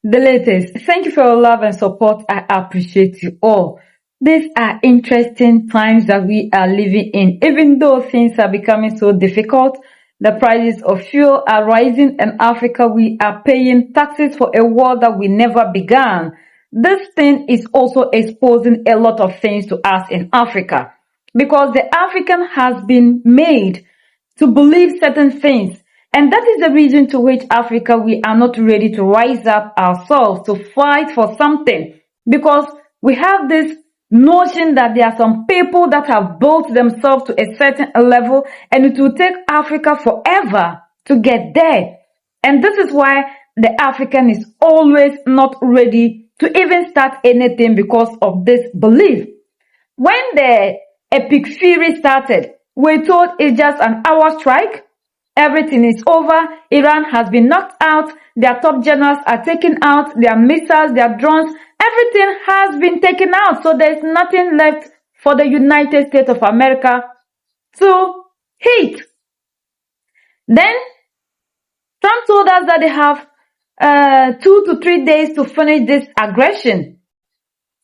The latest. Thank you for your love and support. I appreciate you all. These are interesting times that we are living in. Even though things are becoming so difficult, the prices of fuel are rising. In Africa, we are paying taxes for a war that we never began. This thing is also exposing a lot of things to us in Africa because the African has been made to believe certain things. And that is the reason to which Africa, we are not ready to rise up ourselves to fight for something. Because we have this notion that there are some people that have built themselves to a certain level and it will take Africa forever to get there. And this is why the African is always not ready to even start anything because of this belief. When the epic fury started, we thought it's just an hour strike. Everything is over. Iran has been knocked out. Their top generals are taken out. Their missiles, their drones, everything has been taken out. So there's nothing left for the United States of America to hit. Then Trump told us that they have 2 to 3 days to finish this aggression.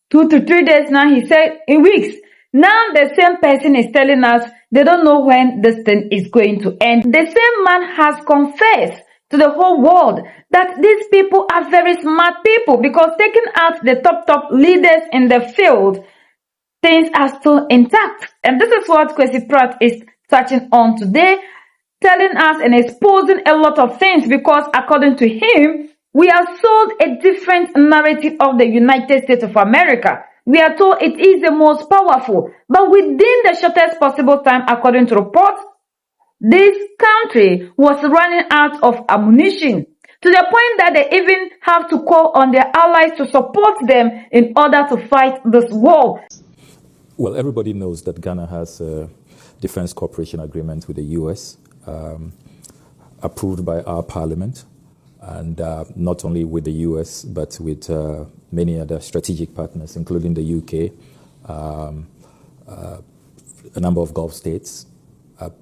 2 to 3 days now, he said, in weeks. Now the same person is telling us they don't know when this thing is going to end. The same man has confessed to the whole world that these people are very smart people because taking out the top leaders in the field, things are still intact. And this is what Kwesi Pratt is touching on today, telling us and exposing a lot of things because according to him, we are sold a different narrative of the United States of America. We are told it is the most powerful, but within the shortest possible time, according to reports, this country was running out of ammunition to the point that they even have to call on their allies to support them in order to fight this war. Well, everybody knows that Ghana has a defense cooperation agreement with the U.S. Approved by our parliament. And not only with the U.S., but with many other strategic partners, including the U.K., a number of Gulf states.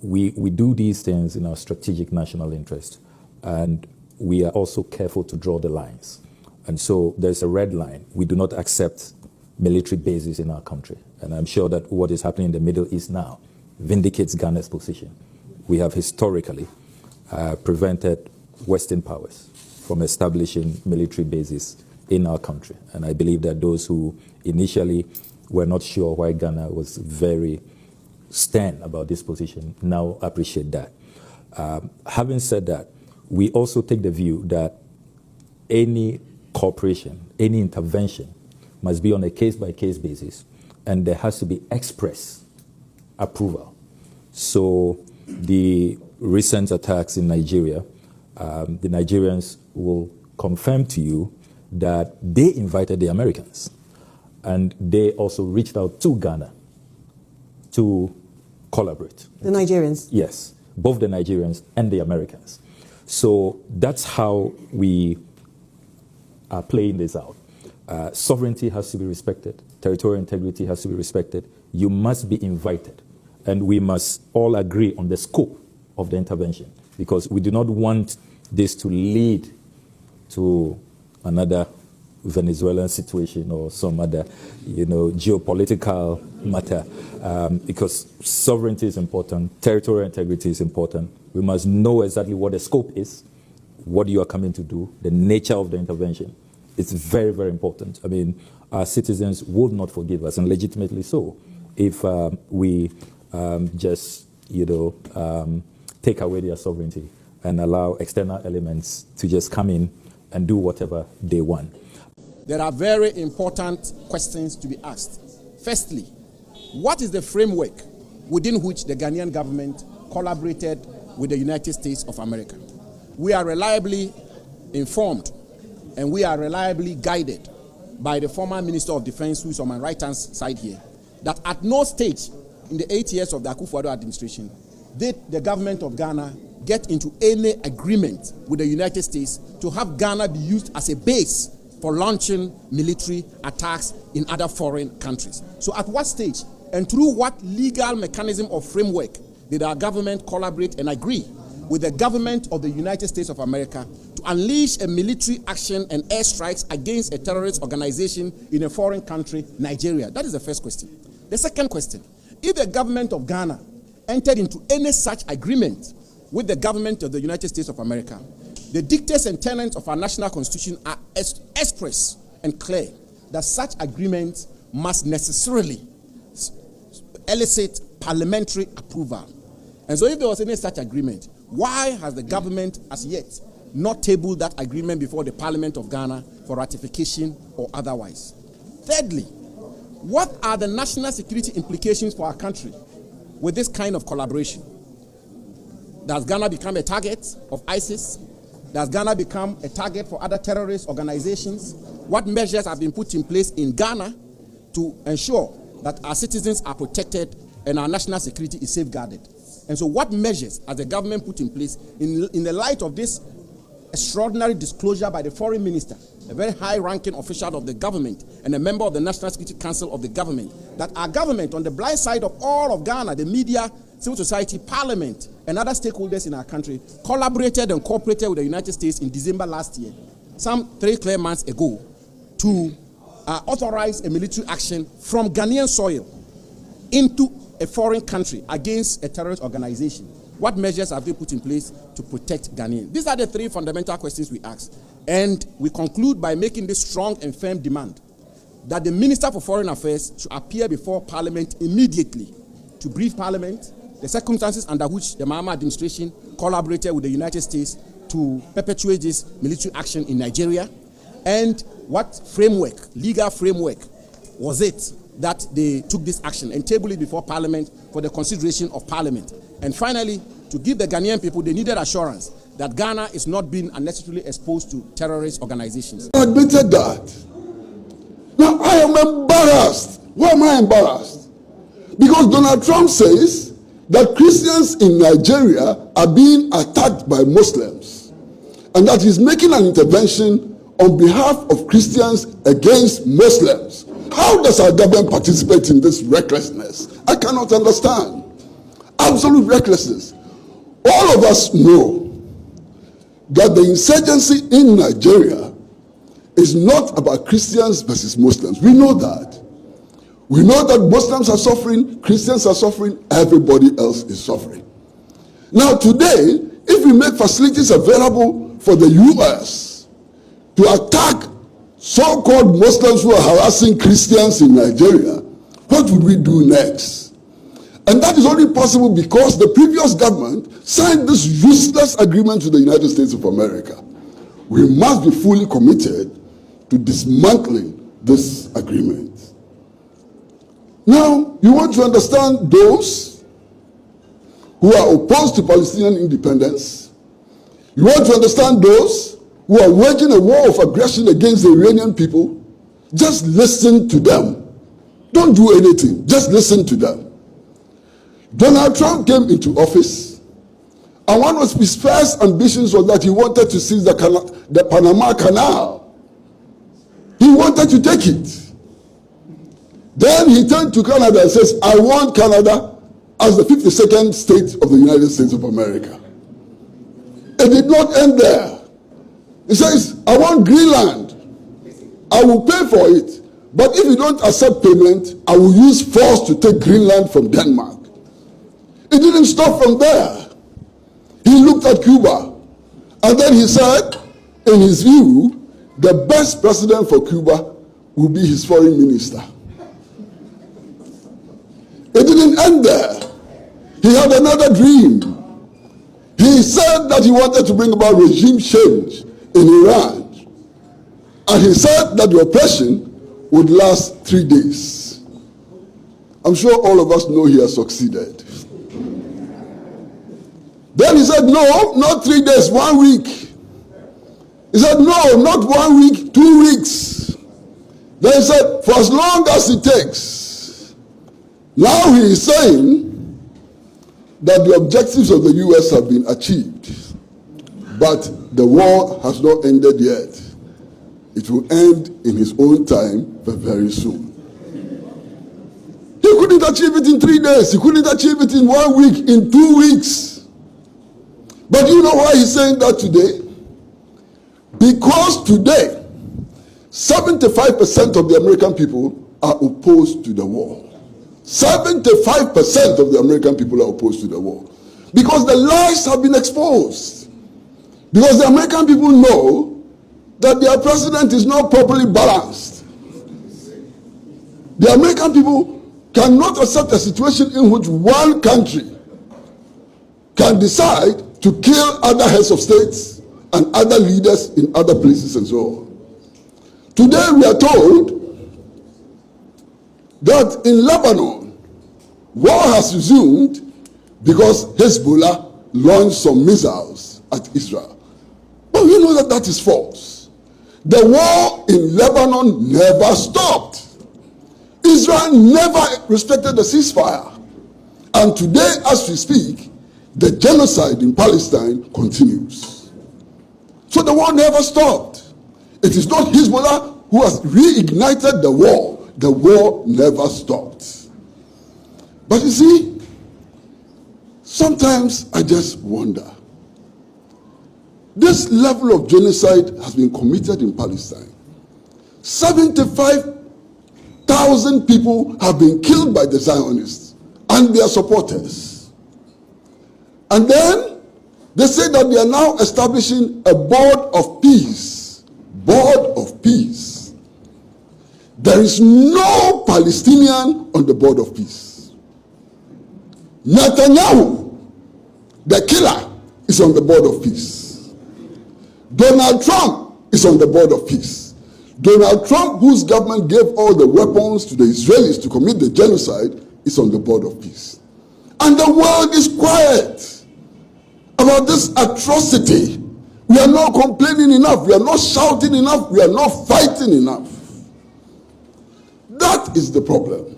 We do these things in our strategic national interest, and we are also careful to draw the lines. And so there's a red line. We do not accept military bases in our country. And I'm sure that what is happening in the Middle East now vindicates Ghana's position. We have historically prevented Western powers from establishing military bases in our country. And I believe that those who initially were not sure why Ghana was very stern about this position now appreciate that. Having said that, we also take the view that any cooperation, any intervention must be on a case-by-case basis, and there has to be express approval. So the recent attacks in Nigeria, the Nigerians will confirm to you that they invited the Americans, and they also reached out to Ghana to collaborate. The Nigerians? Yes, both the Nigerians and the Americans. So that's how we are playing this out. Sovereignty has to be respected. Territorial integrity has to be respected. You must be invited, and we must all agree on the scope of the intervention, because we do not want this to lead to another Venezuelan situation or some other, geopolitical matter, because sovereignty is important, territorial integrity is important. We must know exactly what the scope is, what you are coming to do, the nature of the intervention. It's very, very important. I mean, our citizens would not forgive us, and legitimately so, if we just, take away their sovereignty and allow external elements to just come in and do whatever they want. There are very important questions to be asked. Firstly, what is the framework within which the Ghanaian government collaborated with the United States of America? We are reliably informed and we are reliably guided by the former Minister of Defense, who is on my right-hand side here, that at no stage in the 8 years of the Akufo-Addo administration did the government of Ghana get into any agreement with the United States to have Ghana be used as a base for launching military attacks in other foreign countries. So at what stage and through what legal mechanism or framework did our government collaborate and agree with the government of the United States of America to unleash a military action and airstrikes against a terrorist organization in a foreign country, Nigeria? That is the first question. The second question, if the government of Ghana entered into any such agreement with the government of the United States of America, the dictates and tenets of our national constitution are express and clear that such agreements must necessarily elicit parliamentary approval. And so if there was any such agreement, why has the government as yet not tabled that agreement before the Parliament of Ghana for ratification or otherwise? Thirdly, what are the national security implications for our country with this kind of collaboration? Does Ghana become a target of ISIS? Does Ghana become a target for other terrorist organizations? What measures have been put in place in Ghana to ensure that our citizens are protected and our national security is safeguarded? And so what measures has the government put in place in the light of this extraordinary disclosure by the foreign minister, a very high-ranking official of the government and a member of the National Security Council of the government, that our government, on the blind side of all of Ghana, the media, civil society, parliament, and other stakeholders in our country, collaborated and cooperated with the United States in December last year, some 3 clear months ago, to authorize a military action from Ghanaian soil into a foreign country against a terrorist organization? What measures have they put in place to protect Ghanaians? These are the 3 fundamental questions we ask. And we conclude by making this strong and firm demand that the Minister for Foreign Affairs should appear before Parliament immediately to brief Parliament the circumstances under which the Mahama administration collaborated with the United States to perpetuate this military action in Nigeria, and what framework, legal framework, was it that they took this action, and table it before Parliament for the consideration of Parliament. And finally, to give the Ghanaian people the needed assurance that Ghana is not being unnecessarily exposed to terrorist organizations. I admitted that. Now I am embarrassed. Why am I embarrassed? Because Donald Trump says that Christians in Nigeria are being attacked by Muslims, and that he's making an intervention on behalf of Christians against Muslims. How does our government participate in this recklessness? I cannot understand. Absolute recklessness. All of us know that the insurgency in Nigeria is not about Christians versus Muslims. We know that. We know that Muslims are suffering, Christians are suffering, everybody else is suffering. Now today, if we make facilities available for the U.S. to attack so-called Muslims who are harassing Christians in Nigeria, what would we do next? And that is only possible because the previous government signed this useless agreement with the United States of America. We must be fully committed to dismantling this agreement. Now, you want to understand those who are opposed to Palestinian independence. You want to understand those who are waging a war of aggression against the Iranian people. Just listen to them. Don't do anything. Just listen to them. Donald Trump came into office, and one of his first ambitions was that he wanted to seize the Panama Canal. He wanted to take it. Then he turned to Canada and says, I want Canada as the 52nd state of the United States of America. It did not end there. He says, I want Greenland. I will pay for it. But if you don't accept payment, I will use force to take Greenland from Denmark. It didn't stop from there. He looked at Cuba, and then he said, in his view, the best president for Cuba will be his foreign minister. It didn't end there. He had another dream. He said that he wanted to bring about regime change in Iran. And he said that the oppression would last 3 days. I'm sure all of us know he has succeeded. Then he said, no, not 3 days, 1 week. He said, no, not 1 week, 2 weeks. Then he said, for as long as it takes. Now he is saying that the objectives of the U.S. have been achieved, but the war has not ended yet. It will end in his own time, but very soon. He couldn't achieve it in 3 days. He couldn't achieve it in 1 week, in 2 weeks. But you know why he's saying that today? Because today, 75% of the American people are opposed to the war. 75% of the American people are opposed to the war. Because the lies have been exposed. Because the American people know that their president is not properly balanced. The American people cannot accept a situation in which one country can decide to kill other heads of states and other leaders in other places and so on. Today we are told that in Lebanon, war has resumed because Hezbollah launched some missiles at Israel. But we know that that is false. The war in Lebanon never stopped. Israel never respected the ceasefire. And today, as we speak, the genocide in Palestine continues. So the war never stopped. It is not Hezbollah who has reignited the war. The war never stopped. But you see, sometimes I just wonder. This level of genocide has been committed in Palestine. 75,000 people have been killed by the Zionists and their supporters. And then they say that they are now establishing a board of peace. Board of peace. There is no Palestinian on the board of peace. Netanyahu, the killer, is on the board of peace. Donald Trump is on the board of peace. Donald Trump, whose government gave all the weapons to the Israelis to commit the genocide, is on the board of peace. And the world is quiet about this atrocity. We are not complaining enough. We are not shouting enough. We are not fighting enough. That is the problem.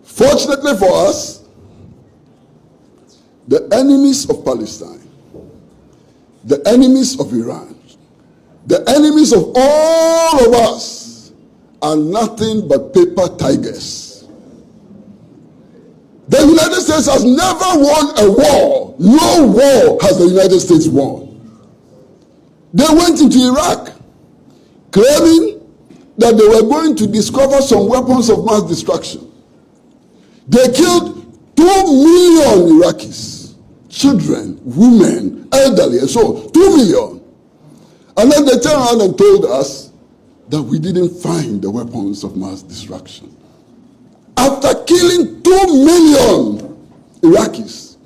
Fortunately for us, the enemies of Palestine, the enemies of Iran, the enemies of all of us are nothing but paper tigers. The United States has never won a war. No war has the United States won. They went into Iraq claiming that they were going to discover some weapons of mass destruction. They killed 2 million Iraqis, children, women, elderly, and so on. 2 million. And then they turned around and told us that we didn't find the weapons of mass destruction. After killing 2 million Iraqis,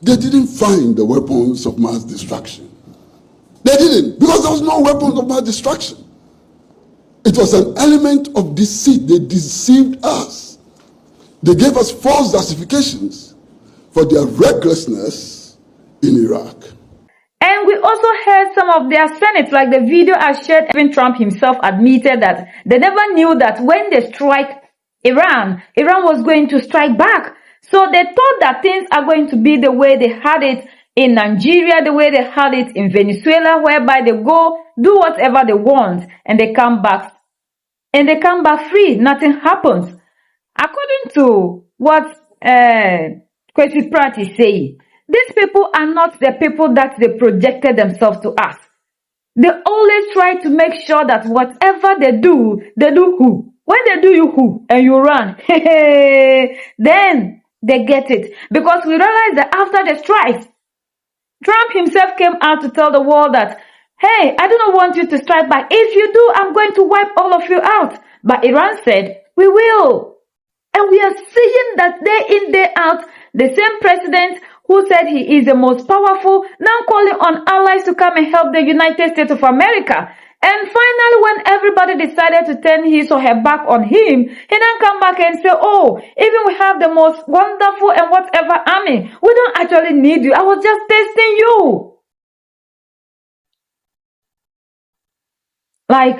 they didn't find the weapons of mass destruction. They didn't, because there was no weapons of mass destruction. It was an element of deceit. They deceived us. They gave us false justifications for their recklessness in Iraq. And we also heard some of their Senate, like the video I shared. Even Trump himself admitted that they never knew that when they strike Iran was going to strike back. So they thought that things are going to be the way they had it in Nigeria, the way they had it in Venezuela, whereby they go do whatever they want and they come back. And they come back free. Nothing happens. According to what Kwesi Pratt is saying, these people are not the people that they projected themselves to us. They always try to make sure that whatever they do who? When they do you who and you run, then they get it. Because we realize that after the strikes, Trump himself came out to tell the world that, hey, I do not want you to strike back. If you do, I'm going to wipe all of you out. But Iran said, we will. And we are seeing that day in, day out, the same president who said he is the most powerful, now calling on allies to come and help the United States of America. And finally, when everybody decided to turn his or her back on him, he then come back and say, oh, even we have the most wonderful and whatever army, we don't actually need you. I was just testing you. Like,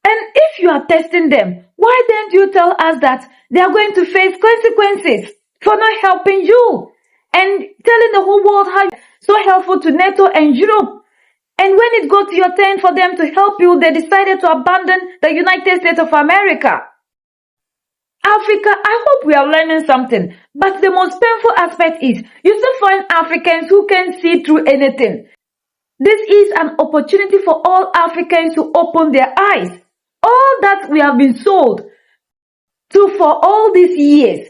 and if you are testing them, why don't you tell us that they are going to face consequences for not helping you? And telling the whole world how you're so helpful to NATO and Europe. And when it got to your turn for them to help you, they decided to abandon the United States of America. Africa, I hope we are learning something. But the most painful aspect is, you still find Africans who can see through anything. This is an opportunity for all Africans to open their eyes. All that we have been sold to for all these years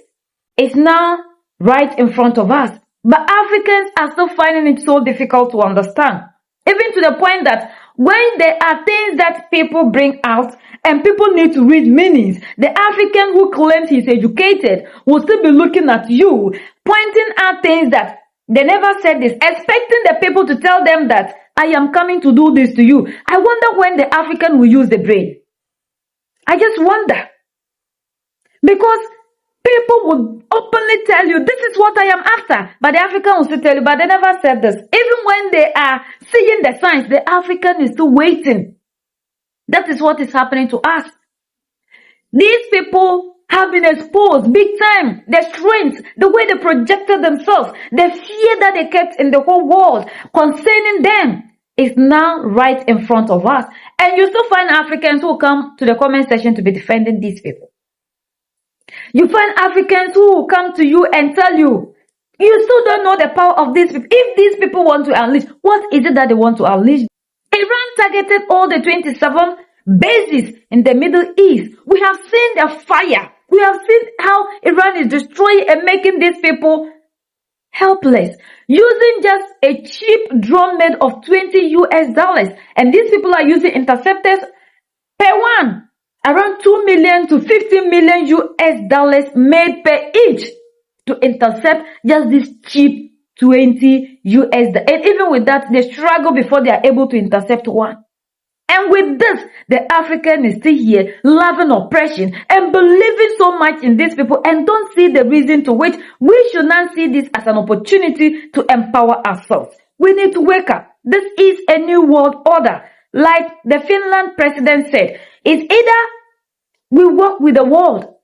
is now right in front of us. But Africans are still finding it so difficult to understand. Even to the point that when there are things that people bring out and people need to read meanings, the African who claims he's educated will still be looking at you, pointing out things that they never said this, expecting the people to tell them that I am coming to do this to you. I wonder when the African will use the brain. I just wonder. Because people would openly tell you, this is what I am after. But the African will still tell you, but they never said this. Even when they are seeing the signs, the African is still waiting. That is what is happening to us. These people have been exposed big time. The strength, the way they projected themselves, the fear that they kept in the whole world concerning them is now right in front of us. And you still find Africans who come to the comment section to be defending these people. You find Africans who will come to you and tell you, you still don't know the power of these people. If these people want to unleash, what is it that they want to unleash? Iran targeted all the 27 bases in the Middle East. We have seen the fire. We have seen how Iran is destroying and making these people helpless, using just a cheap drone made of $20 US. And these people are using interceptors per one, around 2 million to 50 million US made per each to intercept just this cheap $20 US. And even with that, they struggle before they are able to intercept one. And with this, the African is still here, loving oppression and believing so much in these people and don't see the reason to which we should not see this as an opportunity to empower ourselves. We need to wake up. This is a new world order. Like the Finland president said, it's either we work with the world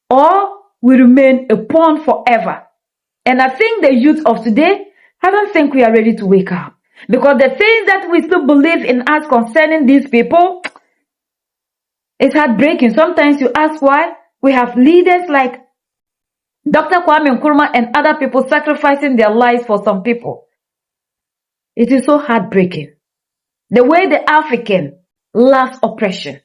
or we remain a pawn forever. And I think the youth of today, I don't think we are ready to wake up. Because the things that we still believe in us concerning these people, it's heartbreaking. Sometimes you ask why we have leaders like Dr. Kwame Nkrumah and other people sacrificing their lives for some people. It is so heartbreaking. The way the African loves oppression.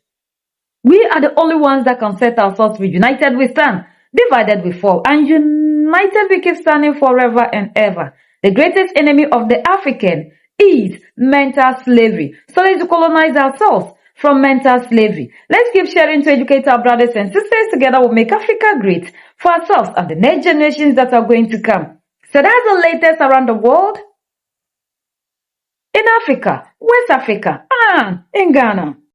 We are the only ones that can set ourselves free. United we stand, divided we fall, and united we keep standing forever and ever. The greatest enemy of the African is mental slavery. So let's colonize ourselves from mental slavery. Let's keep sharing to educate our brothers and sisters. Together we'll make Africa great for ourselves and the next generations that are going to come. So that's the latest around the world. In Africa, West Africa, and in Ghana.